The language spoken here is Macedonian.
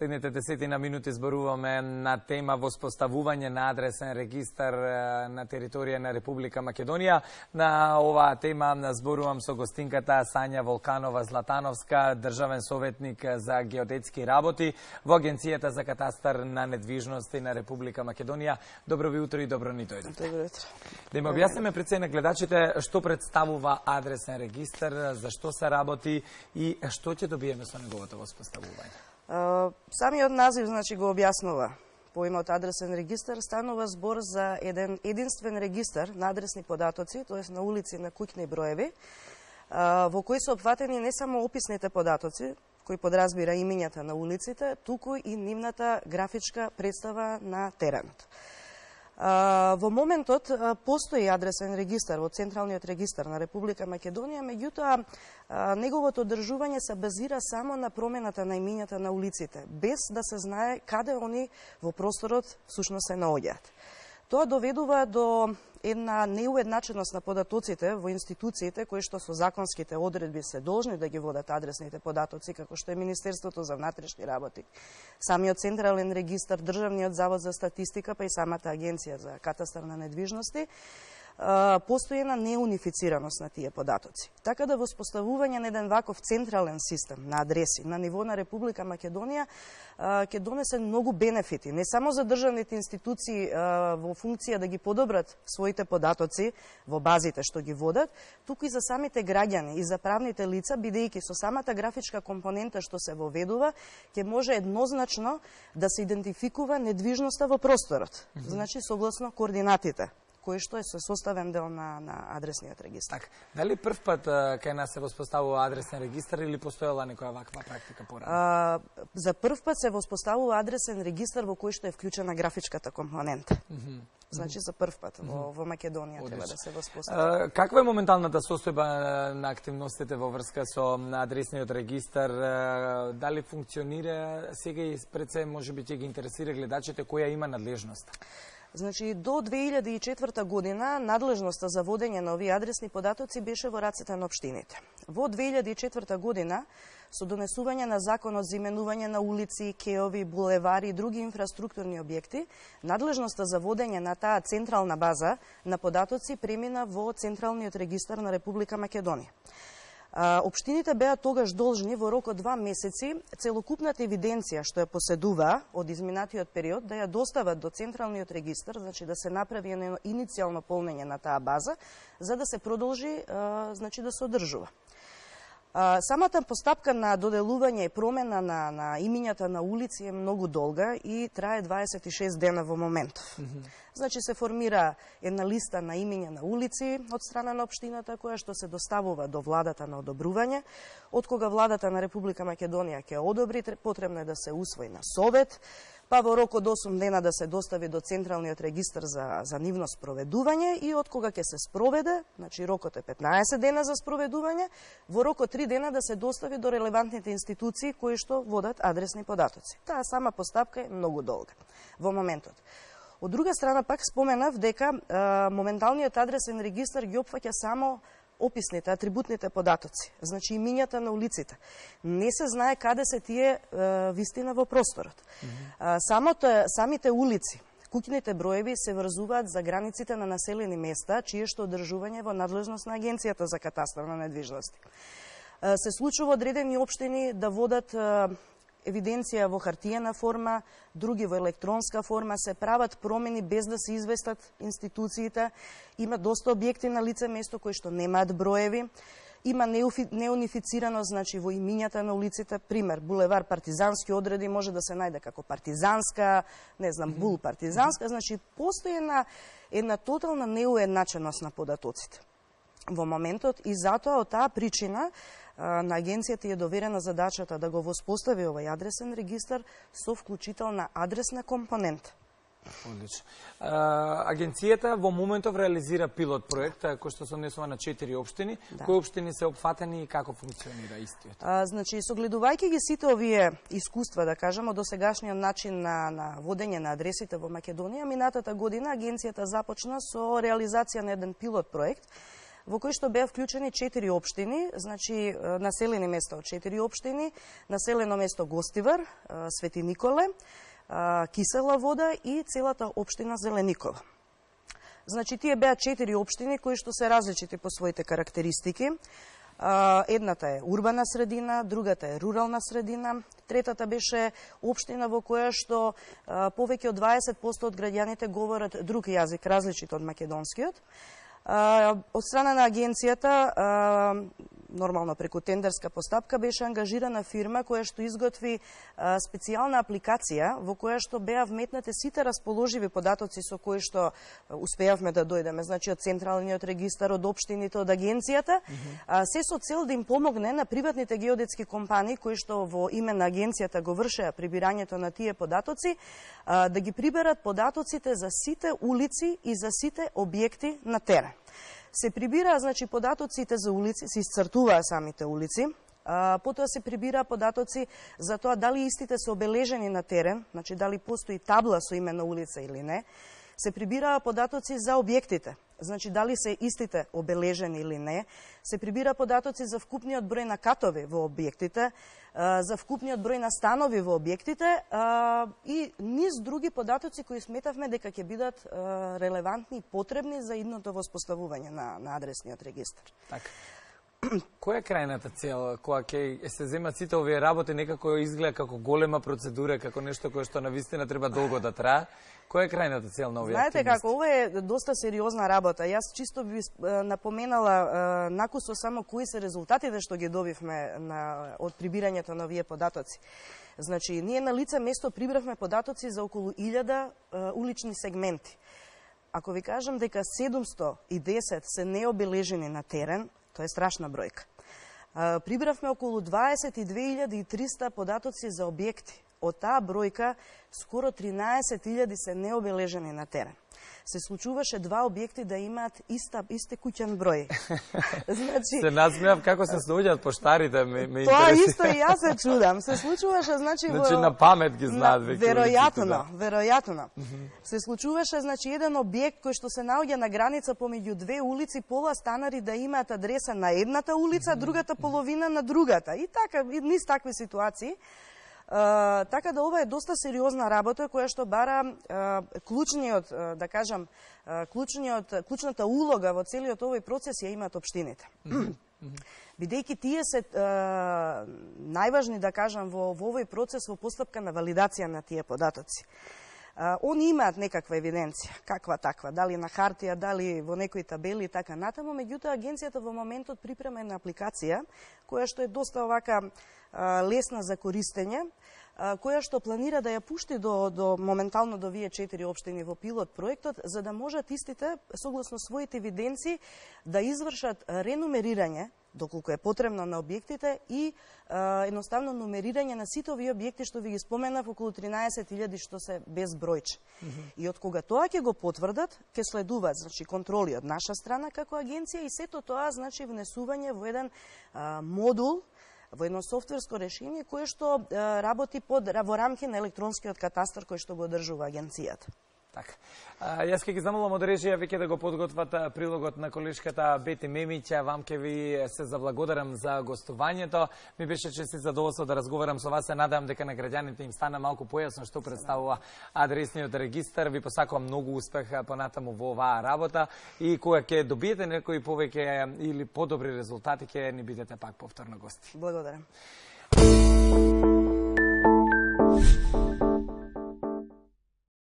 Следните 10 минути зборуваме на тема воспоставување на адресен регистар на територија на Република Македонија. На оваа тема зборувам со гостинката Сања Волканова-Златановска, државен советник за геодетски работи во Агенцијата за катастар на недвижности на Република Македонија. Добро ви утро и добро ни дојдовте. Добро утро. Да ме објасниме пред се на гледачите што представува адресен регистар, зашто се работи и што ќе добиеме со неговото воспоставување. Самиот назив го објаснува. Поимот адресен регистар станува збор за еден единствен регистар на адресни податоци, т.е. на улици, на куќни броеви, во кои се опфатени не само описните податоци, кои подразбира имињата на улиците, туку и нивната графичка представа на теренот. Во моментот постои адресен регистар во Централниот регистар на Република Македонија, меѓутоа неговото одржување се базира само на промената на имињата на улиците, без да се знае каде они во просторот всушност се наоѓаат. Тоа доведува до една неуедначеност на податоците во институциите кои што со законските одредби се должни да ги водат адресните податоци, како што е Министерството за внатрешни работи, самиот Централен регистар, Државниот завод за статистика, па и самата Агенција за катастар на недвижности. Постои една неунифицираност на тие податоци. Така да воспоставување на еден ваков централен систем на адреси на ниво на Република Македонија ќе донесе многу бенефити, не само за државните институции во функција да ги подобрат своите податоци во базите што ги водат, туку и за самите граѓани и за правните лица, бидејќи со самата графичка компонента што се воведува, ќе може еднозначно да се идентификува недвижноста во просторот, значи согласно координатите кој што е составен дел на адресниот регистар. Дали прв пат кај нас се воспоставува адресен регистар или постоела некоја ваква практика порано? За прв пат се воспоставува адресен регистар во кој што е вклучена графичката компонента. Значи за прв пат во Македонија треба да се воспостави. Каква е моменталната состојба на активностите во врска со адресниот регистар? Дали функционира сега и пред се можеби ќе ги интересира гледачите која има надлежност? Значи, до 2004 година надлежноста за водење на овие адресни податоци беше во рацете на општините. Во 2004 година, со донесување на законот за именување на улици, кеови, булевари и други инфраструктурни објекти, надлежноста за водење на таа централна база на податоци премина во Централниот регистар на Република Македонија. Општините беа тогаш должни во рок од 2 месеци целокупната евиденција што ја поседува од изминатиот период да ја достават до Централниот регистар, значи да се направи едно иницијално полнење на таа база, за да се продолжи значи да се одржува. Самата постапка на доделување и промена на имињата на улици е многу долга и трае 26 дена во моментов. Значи се формира една листа на имиња на улици од страна на општината која што се доставува до владата на одобрување. Од кога владата на Република Македонија ќе одобри, потребно е да се усвои на совет, па во рок од 8 дена да се достави до Централниот регистар за нивно спроведување и од кога ќе се спроведе, значи рокот е 15 дена за спроведување, во рок од 3 дена да се достави до релевантните институции кои што водат адресни податоци. Таа сама постапка е многу долга во моментот. Од друга страна пак споменав дека моменталниот адресен регистар ги опфаќа само описните, атрибутните податоци, значи имињата на улиците. Не се знае каде се тие вистина во просторот. Самите улици, куќните броеви се врзуваат за границите на населени места, чие што одржување во надлежност на Агенцијата за катастар на недвижности. Се случува одредени општини да водат евиденција во хартиена форма, други во електронска форма, се прават промени без да се известат институциите. Има доста објекти на лице место кои што немаат броеви. Има неунифицираност, значи во имињата на улиците, пример, булевар Партизански одреди може да се најде како Партизанска, не знам, Бул Партизанска, значи постои една тотална неуедначеност на податоците во моментот и затоа од таа причина на агенцијата е доверена задачата да го воспостави овој адресен регистар со вклучителна адресна компонента. Одлично. Агенцијата во моментов реализира пилот проект кој што се однесува на 4 општини. Кои општини се опфатени и како функционира истиот? Значи, согледувајќи ги сите овие искуства, да кажеме, од досегашниот начин на водење на адресите во Македонија, минатата година агенцијата започна со реализација на еден пилот проект во кој што беа вклучени 4 општини, значи населени места од 4 општини, населено место Гостивар, Свети Николе, Кисела вода и целата општина Зеленикова. Значи, тие беа 4 општини кои што се различити по своите карактеристики. Едната е урбана средина, другата е рурална средина, третата беше општина во која што повеќе од 20% од граѓаните говорат друг јазик, различит од македонскиот. Од страна на агенцијата, нормално преку тендерска постапка, беше ангажирана фирма која што изготви специјална апликација во која што беа вметнати сите расположиви податоци со кои што успеавме да дојдеме, значи од Централниот регистар, од општините, од агенцијата, се со цел да им помогне на приватните геодетски компании кои што во име на агенцијата го вршеа прибирањето на тие податоци, да ги приберат податоците за сите улици и за сите објекти на терен. Се прибираа, значи, податоците за улици, се исцртуваа самите улици, потоа се прибираа податоци за тоа дали истите се обележени на терен, значи дали постои табла со име на улица или не, се прибираа податоци за објектите, значи дали се истите обележени или не, се прибира податоци за вкупниот број на катови во објектите, за вкупниот број на станови во објектите и низ други податоци кои сметавме дека ќе бидат релевантни и потребни за идното воспоставување на адресниот регистар. Така. Која е крајната цел која ќе се земат сите овие работи, некако изгледа како голема процедура, како нешто кое што навистина треба долго да трае? Која е крајната цел на овие активности? Знаете како, ова е доста сериозна работа. Јас чисто би напоменала накусо само кои се резултатите што ги добивме од прибирањето на овие податоци. Значи, ние на лице место прибравме податоци за околу 1000 улични сегменти. Ако ви кажам дека 710 се необележени на терен, тоа е страшна бројка. Прибравме околу 22.300 податоци за објекти. Од таа бројка, скоро 13.000 се необележени на терен. Се случуваше два објекти да имаат исти куќен број. Значи, се насмеав како се снаоѓаат поштарите, ме интересира. Тоа исто и јас се чудам. Се случуваше, значи на памет ги знаат веќе. Веројатно. Се случуваше, значи, еден објект кој што се наоѓа на граница помеѓу две улици, пола станари да имаат адреса на едната улица, другата половина на другата. И така, низ такви ситуации. Така да ова е доста сериозна работа која што бара клучниот, да кажам, клучната улога во целиот овој процес ја имаат општините. Бидејќи тие се најважни, да кажам, во овој процес во постапка на валидација на тие податоци. Они имаат некаква евиденција, каква таква, дали на хартија, дали во некои табели и така натаму, меѓутоа агенцијата во моментот припрема една апликација која што е доста овака лесна за користење, која што планира да ја пушти моментално до вие 4 општини во пилот проектот, за да можат истите, согласно своите евиденции, да извршат ренумерирање, доколку е потребно на објектите, и едноставно нумерирање на сите овие објекти што ви ги споменав, околу 13.000 што се без бројче. И од кога тоа ќе го потврдат, ќе следуваат, значи, контроли од наша страна како агенција, и сето тоа, значи, внесување во еден модул, во едно софтверско решение кое што работи во рамки на електронскиот катастар кој што го одржува агенцијата. Така. Јас ќе ги замолам од режија веќе да го подготват прилогот на колешката Бети Мемиќа. Вам ќе ви се заблагодарам за гостувањето. Ми беше чест и задоволство да разговарам со вас. Се надевам дека на граѓаните им стана малку појасно што представува адресниот регистар. Ви посакувам многу успех понатаму во оваа работа и кога ќе добиете некои повеќе или подобри резултати, ќе ни бидете пак повторно гости. Благодарам.